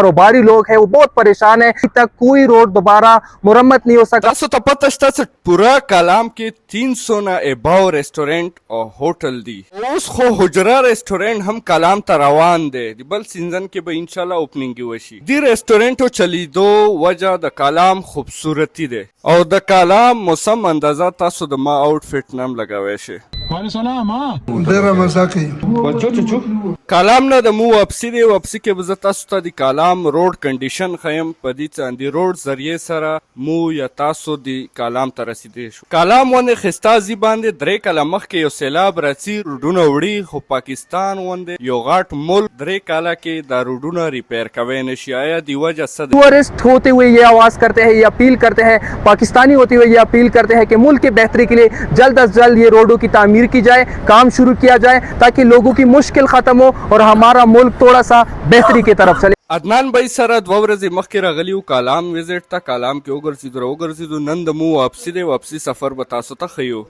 कारोबारी लोग हैं वो बहुत परेशान है। अभी तक कोई रोड दोबारा मुरम्मत नहीं हो सका। تاسو ته پته شته چې پوره کلام کې 300 نه اباو ریسټورانټ او هوټل دی. اوس خو حجره ریسټورانټ هم کلام ته روان دی. د بل سیزن کې به ان شاء الله اوپننګ وشي. دی ریسټورانټو چلیدو وجه د کلام خوبصورتی دی او د کلام موسم اندازه تاسو د ما آوټفټ نام لګوي شي. ډیره مزه کوي. کلام نه د مو واپسی دی. واپسی کې به زه تاسو ته د کلام روډ کنډیشن خیم په دې باندې روډ ذریعے سره مو یا تاسو د کلام ته رسیدي شو. کلام ونه خستازي باندې درې کاله مخکې یو سیلاب راځي روډونه وړي خو پاکستان ونه یو غاټ ملک درې کاله کې دا روډونه ریپیر کوي نشي. آیا دی وجه څه ده؟ टूरिस्ट होते हुए ये आवाज करते हैं, ये अपील करते हैं, पाकिस्तानी होते हुए ये अपील करते हैं कि मुल्क की बेहतरी के लिए जल्द अज जल्द ये रोडों की तामीर की जाए, काम शुरू किया जाए ताकि लोगों की मुश्किल खत्म हो और हमारा मुल्क थोड़ा सा बेहतरी की तरफ चले. عدنان بای سره 2 ورځې مخکې راغلیو کلام وزټ ته. کلام کې وګرځېدو نن د مو واپسی دی. واپسی سفر به تاسو ته ښیو.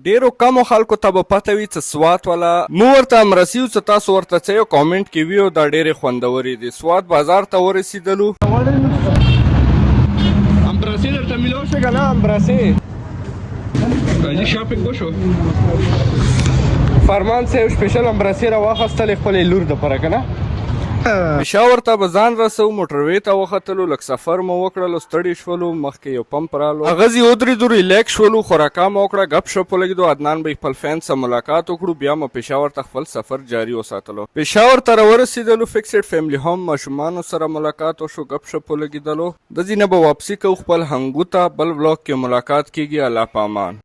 ډیرو کمو خلکو ته به پته وي چې سوات والا مو ورته مرسیو چې تاسو ورته څه یو کامنټ کې ویو دا ډیرې خوندورې دي. سوات بازار ته ورسېدلو. امبراسي درته میلاو شو که نه؟ امبراسي راځي شاپینګ وشو. فرمان صاحب سپیشل امبراسي راواخیستلې خپلې لور دپاره که نه؟ پېښور ته به ځان رسو. موټروې ته وختلو. لږ سفر مو وکړلو. ستړي شولو. مخکې یو پمپ رالو. هغځې ودرېدو ریلیکس شولو. خوراکه مو وکړه. ګپ شپ ولګېدو. عدنان به خپل فین سره ملاقات وکړو. بیا مو پېښور ته خپل سفر جاري وساتلو. پېښور ته راورسېدلو. فکسډ فیملی هوم ماشومانو سره ملاقات وشو. ګپ شپ ولګېدلو. د ځینې به واپسي کوو خپل هنګو ته. بل بلاک کې ملاقات کېږي. الله پامان.